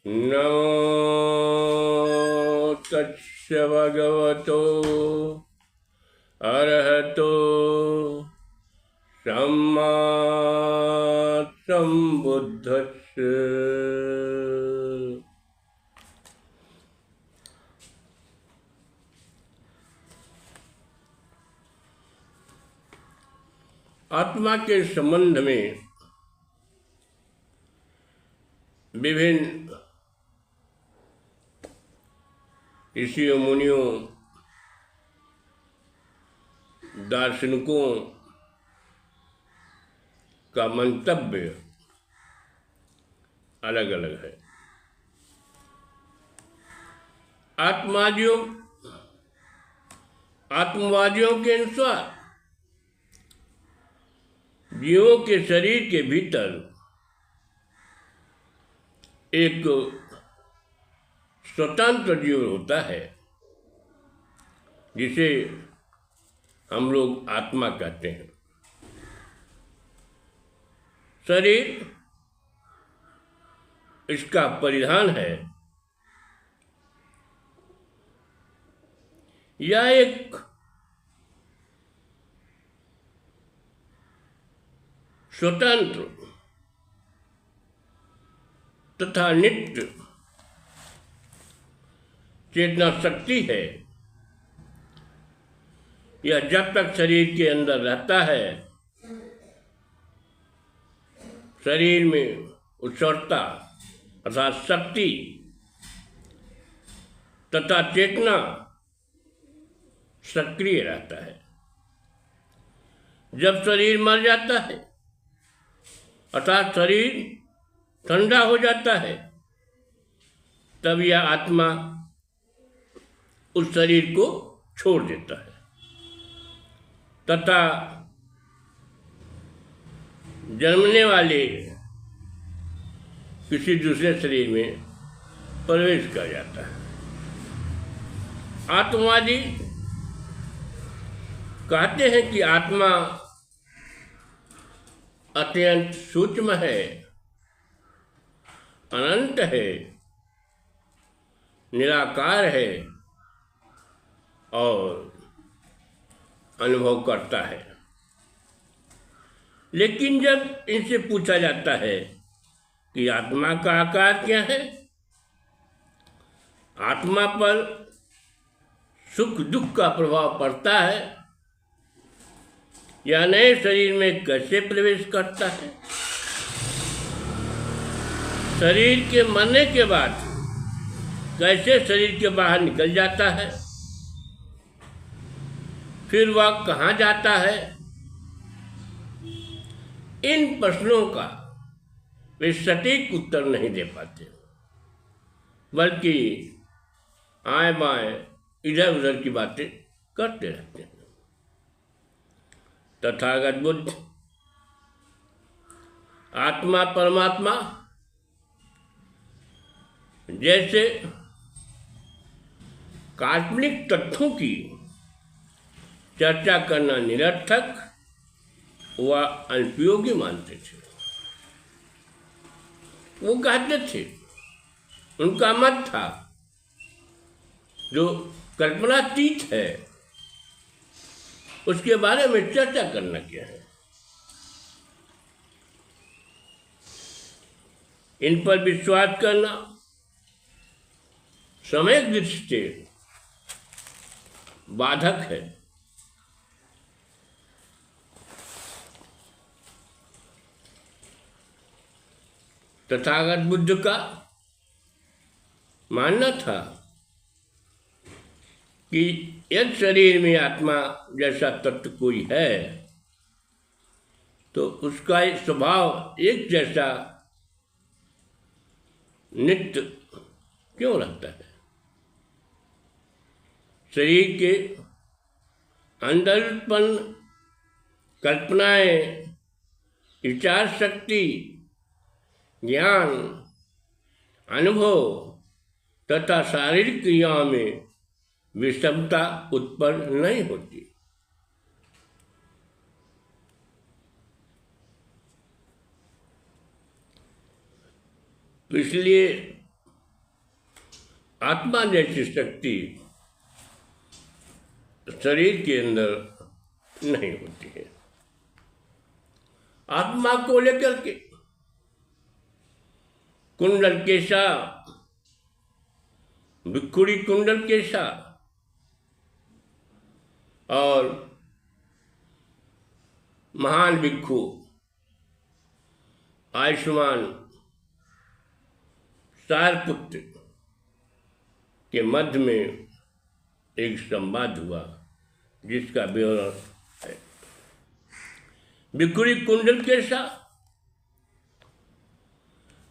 नमो तस्य भगवतो अरहतो सम्मा सम्बुद्धस्य। आत्मा के संबंध में विभिन्न ऋषियों मुनियों दार्शनिकों का मंतव्य अलग अलग है। आत्मवादियों के अनुसार जीवों के शरीर के भीतर एक स्वतंत्र जीव होता है जिसे हम लोग आत्मा कहते हैं। शरीर इसका परिधान है। यह एक स्वतंत्र तथा नित्य चेतना शक्ति है। यह जब तक शरीर के अंदर रहता है, शरीर में उत्सुकता अर्थात शक्ति तथा चेतना सक्रिय रहता है। जब शरीर मर जाता है अर्थात शरीर ठंडा हो जाता है, तब यह आत्मा उस शरीर को छोड़ देता है तथा जन्मने वाले किसी दूसरे शरीर में प्रवेश कर जाता है। आत्मवादी कहते हैं कि आत्मा अत्यंत सूक्ष्म है, अनंत है, निराकार है और अनुभव करता है। लेकिन जब इनसे पूछा जाता है कि आत्मा का आकार क्या है, आत्मा पर सुख दुख का प्रभाव पड़ता है या नए शरीर में कैसे प्रवेश करता है, शरीर के मरने के बाद कैसे शरीर के बाहर निकल जाता है, फिर वह कहाँ जाता है, इन प्रश्नों का वे सटीक उत्तर नहीं दे पाते, बल्कि आए बाएं इधर उधर की बातें करते रहते हैं। तथागत बुद्ध आत्मा परमात्मा जैसे काल्पनिक तथ्यों की चर्चा करना निरर्थक व अनुपयोगी मानते थे। वो कहते थे, उनका मत था जो कल्पनातीत है उसके बारे में चर्चा करना क्या है। इन पर विश्वास करना समय दृष्टि से बाधक है। तथागत बुद्ध का मानना था कि यदि शरीर में आत्मा जैसा तत्व कोई है तो उसका स्वभाव एक जैसा नित्य क्यों रहता है। शरीर के अंदर उत्पन्न कल्पनाएं, विचार शक्ति, ज्ञान, अनुभव तथा शारीरिक क्रियाओं में विषमता उत्पन्न नहीं होती। तो इसलिए आत्मा जैसी शक्ति शरीर के अंदर नहीं होती है। आत्मा को लेकर के कुंडल केशा, भिक्खुड़ी कुंडल केशा और महान भिक्षु आयुष्मान सारपुत्र के मध्य में एक संवाद हुआ जिसका विवरण है। भिक्खुड़ी कुंडल केशा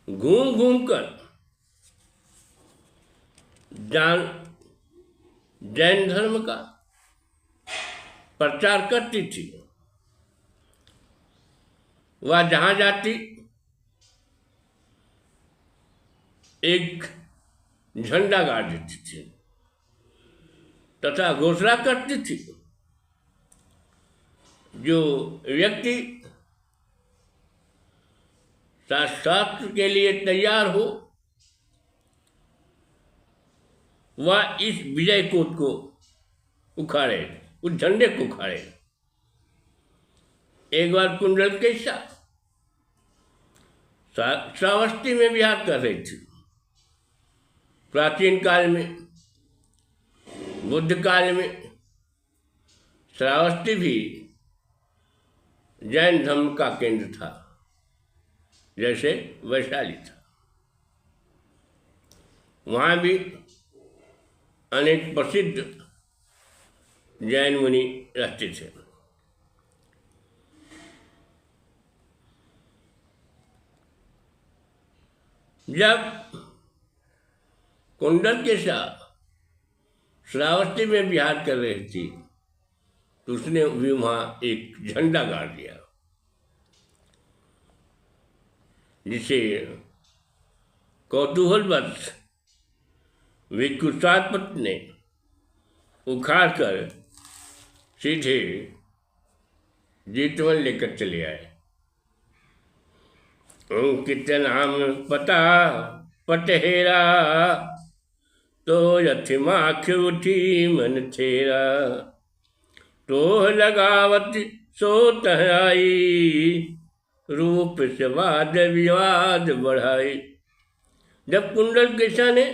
घूम घूम कर जैन धर्म का प्रचार करती थी। वह जहां जाती एक झंडा गाड़ देती थी तथा घोषणा करती थी, जो व्यक्ति शास्त्र के लिए तैयार हो वह इस विजय कोट को उखाड़े, उस झंडे को उखाड़े। एक बार कुंडल केशा श्रावस्ती में विहार कर रही थी। प्राचीन काल में, बुद्ध काल में श्रावस्ती भी जैन धर्म का केंद्र था, जैसे वैशाली था। वहाँ भी अनेक प्रसिद्ध जैन मुनि रहते थे। जब कुंडल केशा श्रावस्ती में विहार कर रही थी तो उसने भी वहाँ एक झंडा गाड़ दिया, जिसे कौतूहलवश भिक्षु सारपुत्र ने उखाड़ कर सीधे जीतवन लेकर चले आए। उनके नाम पता पटहेरा, तो यथिमाख उठी मन थेरा, तो लगावत सो तहराई, रूप से वाद विवाद बढ़ाई। जब कुंडल केशा ने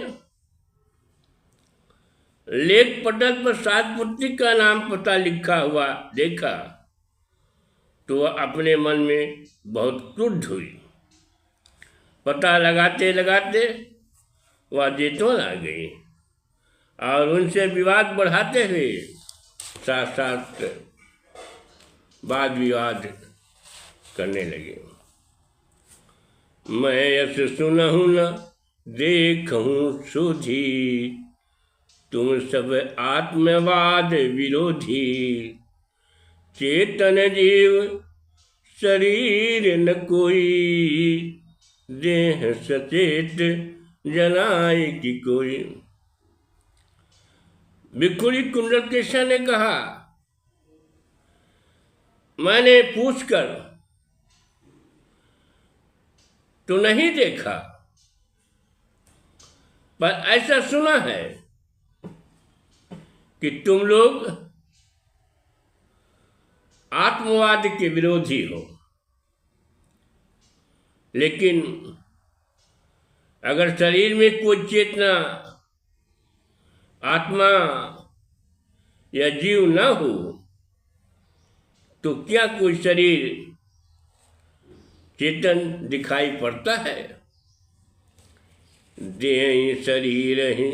लेख पटल पर सातपुत्री का नाम पता लिखा हुआ देखा तो वह अपने मन में बहुत क्रुद्ध हुई। पता लगाते लगाते वह जेतवन आ गई और उनसे विवाद बढ़ाते हुए साथ साथ वाद विवाद करने लगे। मैं यस सुनहु न देखूं सुधी, तुम सब आत्मवाद विरोधी। चेतन जीव शरीर न कोई, देह सचेत जनाए कि कोई। भिक्खुड़ी कुंडल केशा ने कहा, मैंने पूछकर तो नहीं देखा, पर ऐसा सुना है कि तुम लोग आत्मवाद के विरोधी हो। लेकिन अगर शरीर में कोई चेतना, आत्मा या जीव न हो तो क्या कोई शरीर चेतन दिखाई पड़ता है? देह शरीर ही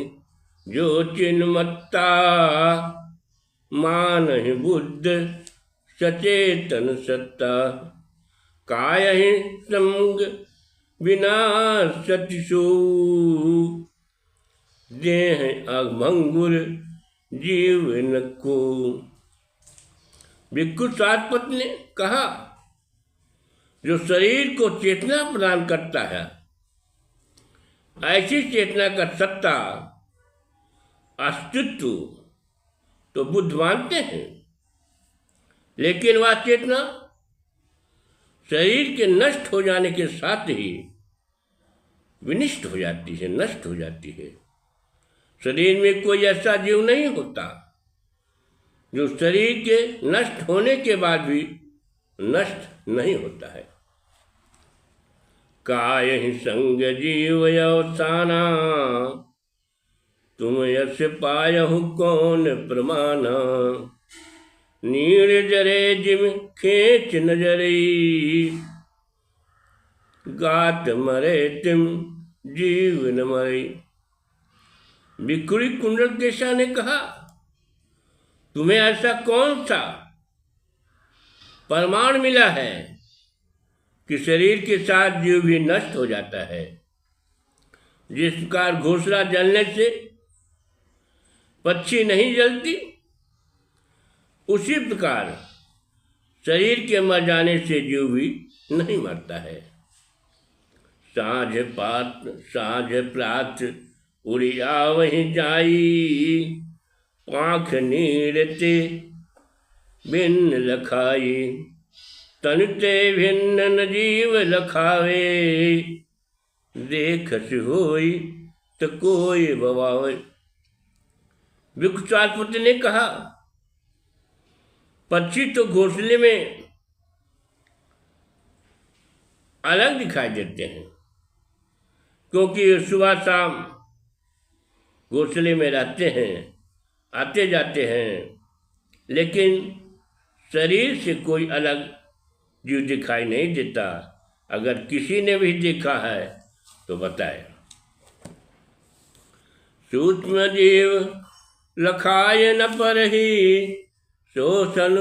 जो चिन्मत्ता, मान ही बुद्ध सचेतन सत्ता। काय ही संग विनाशति सो, देह अभंगुर जीव न को। भिक्षु सारपुत्र ने कहा, जो शरीर को चेतना प्रदान करता है, ऐसी चेतना का सत्ता अस्तित्व तो बुद्ध मानते हैं, लेकिन वह चेतना शरीर के नष्ट हो जाने के साथ ही विनिष्ट हो जाती है, नष्ट हो जाती है। शरीर में कोई ऐसा जीव नहीं होता जो शरीर के नष्ट होने के बाद भी नष्ट नहीं होता है। काय ही संग जीव अवसाना, तुम यश पायहु कौन प्रमाना। नीर जरे जिम खेच नजरई, गात मरे तिम जीव न मरे। भिखुरी कुंडलकेशा ने कहा, तुम्हें ऐसा कौन सा प्रमाण मिला है कि शरीर के साथ जीव भी नष्ट हो जाता है। जिस प्रकार घोंसला जलने से पक्षी नहीं जलती, उसी प्रकार शरीर के मर जाने से जीव भी नहीं मरता है। साँझ प्रात उड़िया वहीं जाई, पाँख नीरते भिन्न लखाई। तनते भिन्न न जीव लखावे, देखस होई तो कोई बवावे। भिक्षुपाद ने कहा, पक्षी तो घोंसले में अलग दिखाई देते हैं, क्योंकि सुबह शाम घोंसले में रहते हैं, आते जाते हैं, लेकिन शरीर से कोई अलग जीव दिखाई नहीं देता। अगर किसी ने भी देखा है तो बताए। सूक्ष्म जीव लखाय न परही, शोषण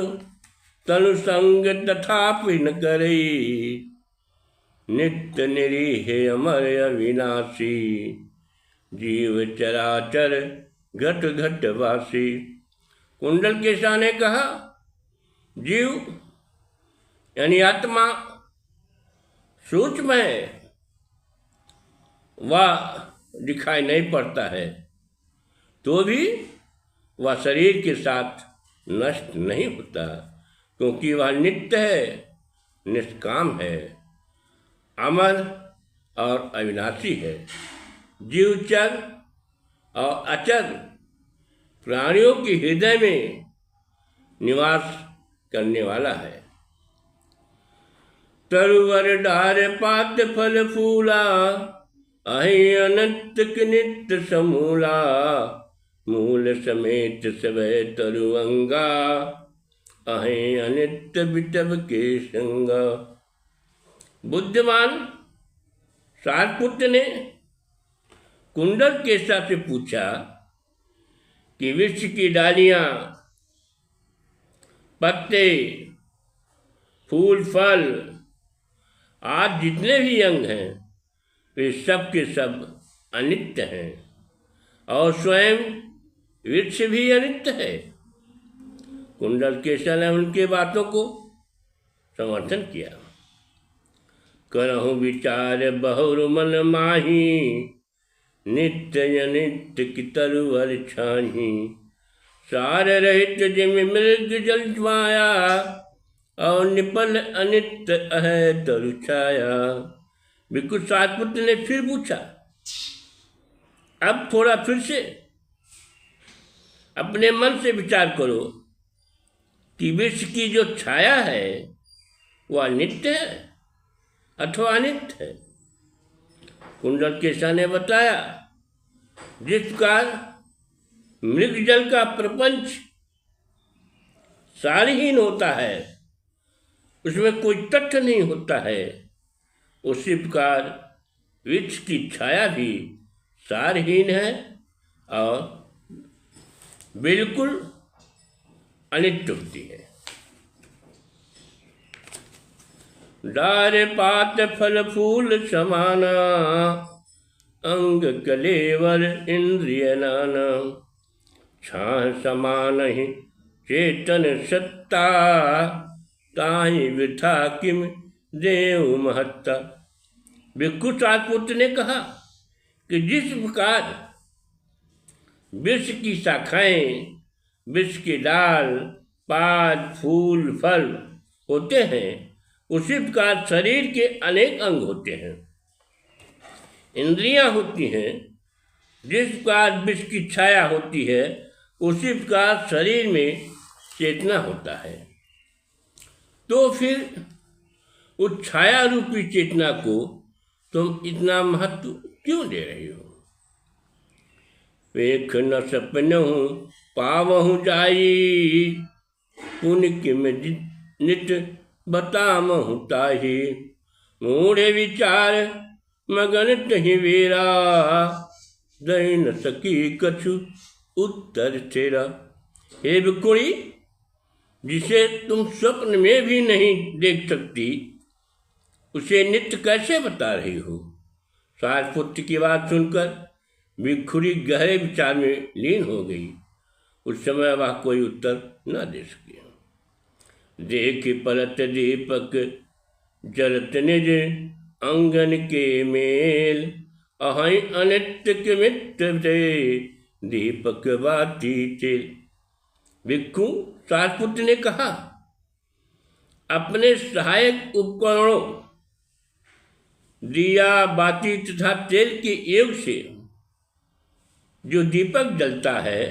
तनु संग तथापि न करई। नित्य निरीह अमर अविनाशी, जीव चराचर घट घट वासी। कुंडलकेशा ने कहा, जीव यानी आत्मा सूक्ष्म है, वह दिखाई नहीं पड़ता है, तो भी वह शरीर के साथ नष्ट नहीं होता, क्योंकि वह नित्य है, निष्काम है, अमर और अविनाशी है। जीवचर और अचर प्राणियों के हृदय में निवास करने वाला है। तरुवर डार पात फल फूला, अहि अनंत नित्य समूला। मूल समेत सवै तरुअंगा, अहि अनित्य बिटब के संगा। बुद्धिमान सारपुत्र ने कुंडलकेशा से पूछा कि वृक्ष की डालियां, पत्ते, फूल, फल आज जितने भी अंग हैं, वे सब के सब अनित्य हैं और स्वयं वृक्ष भी अनित्य है। कुंडलकेशा ने उनके बातों को समर्थन किया। करहु विचार बहुर मन माही, नित्य अनित्य की तरुवर छाही। सार रहित जिम मृग जल माया, और निपल अनित्य है तरु छाया। भिक्षु सारपुत्र ने फिर पूछा, अब थोड़ा फिर से अपने मन से विचार करो कि वृक्ष की जो छाया है वह नित्य है अथवा अनित्य है। कुंडलकेशा ने बताया, जिस प्रकार मृग जल का प्रपंच सारहीन होता है, उसमें कोई तथ्य नहीं होता है, उसी प्रकार वृक्ष की छाया भी सारहीन है और बिल्कुल अनित्य होती है। डार पात फल फूल समाना, अंग कलेवर इंद्रिय नाना। छाह समान ही चेतन सत्ता, ताहि वृथा किम देव महत्ता। भिक्षु सारपुत्र ने कहा कि जिस प्रकार वृक्ष की शाखाएं, वृक्ष के डाल, पात, फूल, फल होते हैं, उसी प्रकार शरीर के अनेक अंग होते हैं, इंद्रियां होती हैं, जिस प्रकार विष की छाया होती है उसी प्रकार शरीर में चेतना होता है। तो फिर उस छाया रूपी चेतना को तुम इतना महत्व क्यों दे रही हो? पेख न सपनहु पावहु जाई, पुण्य किम नित बतामहु ताहि। मूढ़ विचार मगन तहि वेरा, दई न सकी कछु उत्तर तेरा। हे भिखुणी, जिसे तुम स्वप्न में भी नहीं देख सकती उसे नित्य कैसे बता रही हो? सारपुत्र की बात सुनकर भिखुड़ी गहरे विचार में लीन हो गई। उस समय वह कोई उत्तर न दे सकी। देख परत दीपक जलत निज अंगन के मेल, अहै अनित्य के मित्र से दीपक बाती चेल। भिक्षु सारपुत्र ने कहा, अपने सहायक उपकरणों दिया, बाती तथा तेल के योग से जो दीपक जलता है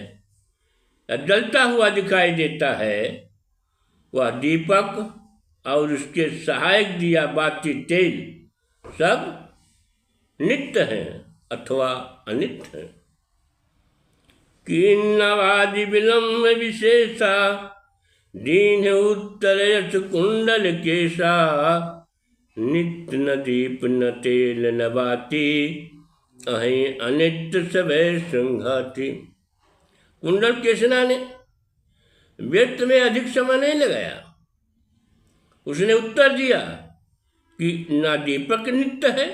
या जलता हुआ दिखाई देता है, वह दीपक और उसके सहायक दिया, बाती, तेल सब नित्य हैं अथवा अनित्य हैं। किन्नवादि विलंब विशेषा, दीन उत्तर यश कुंडल केशा। नित्य न दीप न तेल न बाती, अहि अनित्य सबे संघाती। कुंडल केशना ने व्यर्थ में अधिक समय नहीं लगाया। उसने उत्तर दिया कि न दीपक नित्य है,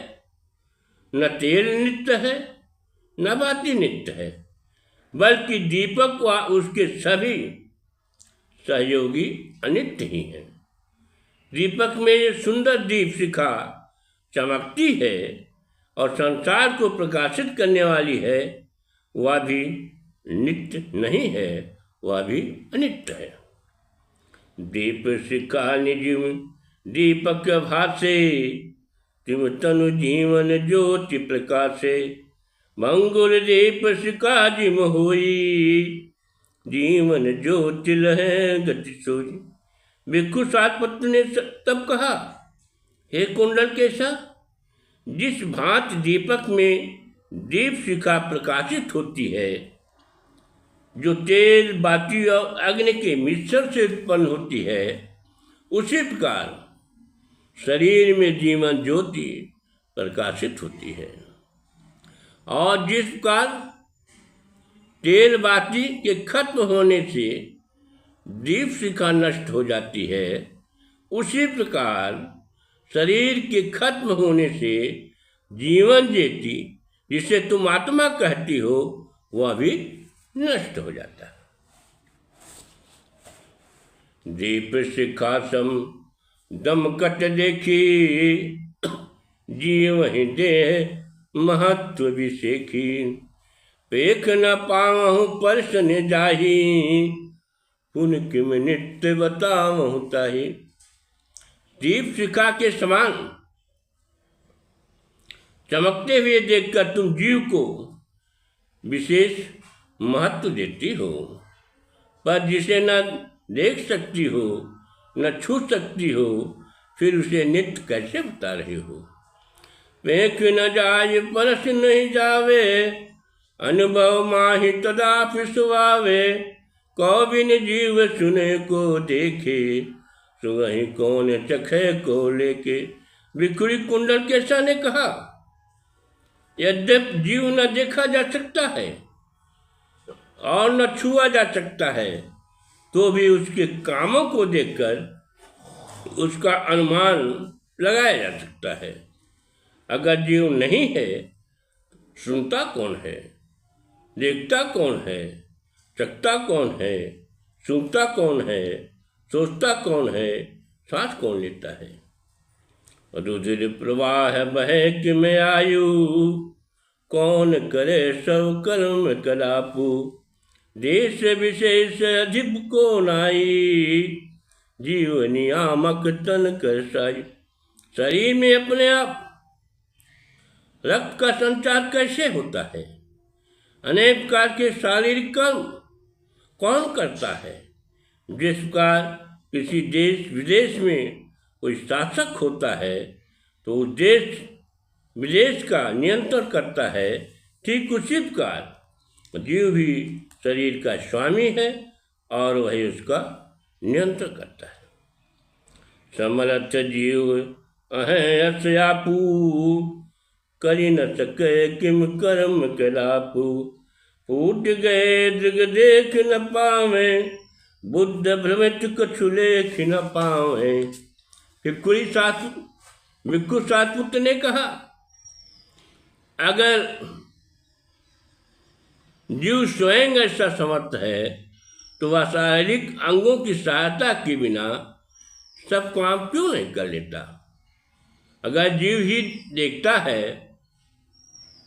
न तेल नित्य है, न बाती नित्य है, बल्कि दीपक व उसके सभी सहयोगी अनित्य ही हैं। दीपक में ये सुंदर दीप शिखा चमकती है और संसार को प्रकाशित करने वाली है, वह भी नित्य नहीं है, वह भी अनित्य है। दीप शिखा निजिम दीपक भासे, तिम तनु जीवन ज्योति प्रकाशे। मंगुल दीप शिखा जिम होई, जीवन ज्योति लहे गति सोई। भिक्षु सारपुत्र ने तब कहा, हे कुंडल केशा, जिस भांति दीपक में दीप शिखा प्रकाशित होती है, जो तेल, बाती और अग्नि के मिश्रण से उत्पन्न होती है, उसी प्रकार शरीर में जीवन ज्योति प्रकाशित होती है। और जिस प्रकार तेल, बाती के खत्म होने से दीप शिखा नष्ट हो जाती है, उसी प्रकार शरीर के खत्म होने से जीवन ज्योति, जिसे तुम आत्मा कहती हो, वह भी नष्ट हो जाता है। दीप शिखा सम दमकट देखी, जीव ही देह महत्व विशेखी। पेख न पावहु परस न जाही, पुन किम नित्य बतावहु ताहि। दीप शिखा के समान चमकते हुए देखकर तुम जीव को विशेष महत्व देती हो, पर जिसे न देख सकती हो, न छू सकती हो, फिर उसे नित्य कैसे बता रही हो? पेख न जाय परस नहीं जावे, अनुभव माहि तदापि सुहावे। कौबिन जीव सुने को देखे, सुगहि कौन चखे को लेके। भिखुड़ी कुंडल केशा ने कहा, यद्यपि जीव न देखा जा सकता है और न छुआ जा सकता है, तो भी उसके कामों को देखकर उसका अनुमान लगाया जा सकता है। अगर जीव नहीं है, सुनता कौन है, देखता कौन है, चखता कौन है, सूंघता कौन है, सोचता कौन है, सांस कौन लेता है? रुधिर प्रवाह बहे कि में आयु, कौन करे सब कर्म करापू। देश विशेष अधिप को नाई, जीव नियामक तन कर साई। शरीर में अपने आप रक्त का संचार कैसे होता है? अनेक प्रकार के शारीरिक कर्म कौन करता है? जिस प्रकार किसी देश विदेश में कोई शासक होता है तो उस देश विदेश का नियंत्रण करता है, ठीक उसी प्रकार जीव भी शरीर का स्वामी है और वही उसका नियंत्रण करता है। समर्थ जीव अहस आपू, करी न सके किम कर्म कलापू। फूट गए दृग देख न पावे, बुद्ध भ्रमित कछु लेख न पावे। भिक्षु सातपुत ने कहा, अगर जीव स्वयं ऐसा समर्थ है तो वह शारीरिक अंगों की सहायता के बिना सब काम क्यों नहीं कर लेता? अगर जीव ही देखता है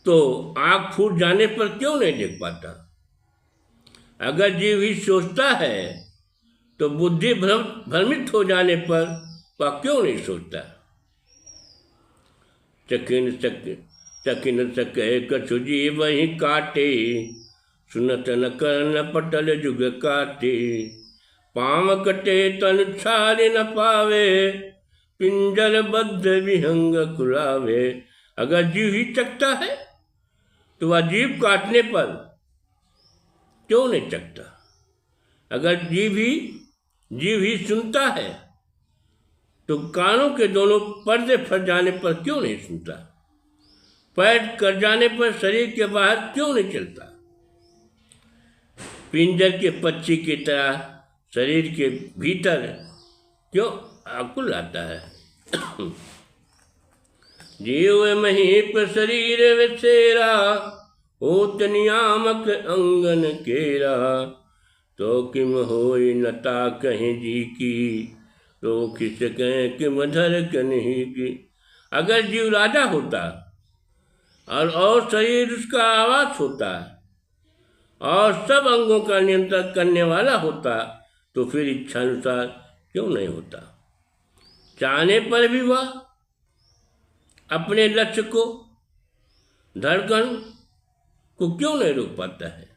तो आँख फूट जाने पर क्यों नहीं देख पाता? अगर जीव ही सोचता है तो बुद्धि भ्रमित हो जाने पर वह क्यों नहीं सोचता? चकिन सके कछु जीव वही काटे, सुनत न करन पटल जुग काटे। पाँव कटे तन छाल न पावे, पिंजर बद्ध विहंग कुलावे। अगर जीव ही चकता है तो वह जीव काटने पर क्यों नहीं चकता? अगर जीव ही सुनता है तो कानों के दोनों पर्दे फट जाने पर क्यों नहीं सुनता? पैर कट जाने पर शरीर के बाहर क्यों नहीं चलता? पिंजर के पक्षी की तरह शरीर के भीतर क्यों आकुल आता है? जीव महीप शरीर विसेरा, होत नियामक अंगन केरा। तो किम होई नता कहीं जी की, तो किस कहें किम धर कन्ही की। अगर जीव राजा होता और शरीर उसका आवास होता और सब अंगों का नियंत्रण करने वाला होता तो फिर इच्छानुसार क्यों नहीं होता? चाहने पर भी वह अपने लक्ष्य को, धड़कन को क्यों नहीं रोक पाता है?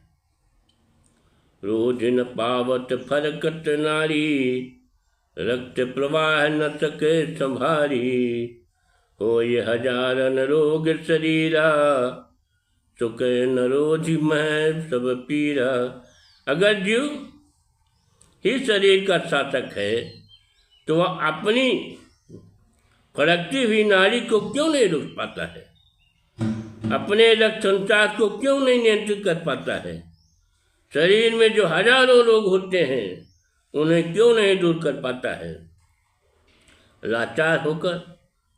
रोज न पावत फरकत नारी, रक्त प्रवाह न सके संभारी। हो ये हजारन रोग शरीरा, सुखे न रोज मह सब पीरा। अगर जीव ही शरीर का शासक है तो वह अपनी फड़कती हुई नाड़ी को क्यों नहीं रोक पाता है? अपने रक्त संचार को क्यों नहीं नियंत्रित कर पाता है? शरीर में जो हजारों रोग होते हैं उन्हें क्यों नहीं दूर कर पाता है? लाचार होकर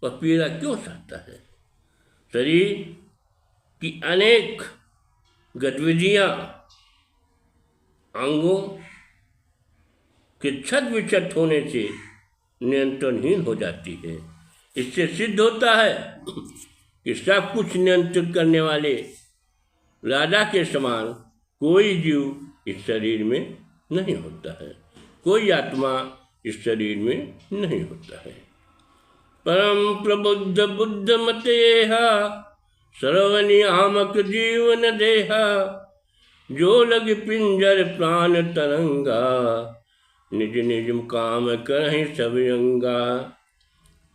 वह पीड़ा क्यों सहता है? शरीर की अनेक गतिविधियां अंगों के छत विक्षत होने से नियंत्रणहीन हो जाती है। इससे सिद्ध होता है कि सब कुछ नियंत्रित करने वाले राजा के समान कोई जीव इस शरीर में नहीं होता है, कोई आत्मा इस शरीर में नहीं होता है। परम प्रबुद्ध बुद्ध मतेहा, सर्वनियामक जीवन देहा। जो लग पिंजर प्राण तरंगा, निज निज काम करहि सब अंगा।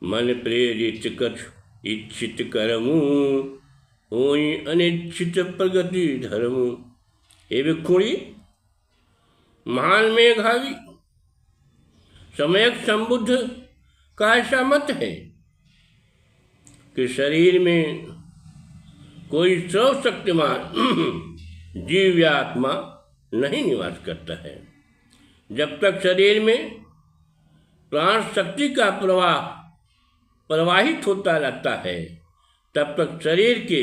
मन प्रेरित कछु इच्छित करमु, होई अनिच्छित प्रगति धर्मु। हे भिक्षुणी, महान मेघावी सम्यक संबुद्ध का ऐसा मत है कि शरीर में कोई सर्वशक्तिमान जीव या आत्मा नहीं निवास करता है। जब तक शरीर में प्राण शक्ति का प्रवाह प्रवाहित होता रहता है तब तक शरीर के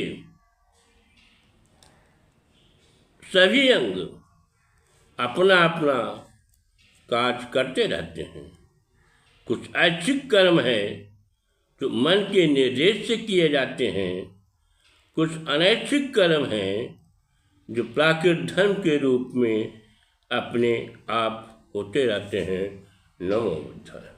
सभी अंग अपना अपना कार्य करते रहते हैं। कुछ ऐच्छिक कर्म है जो मन के निर्देश से किए जाते हैं, कुछ अनैच्छिक कर्म हैं जो प्राकृतिक धर्म के रूप में अपने आप होते रहते हैं। नमो बुद्धाय।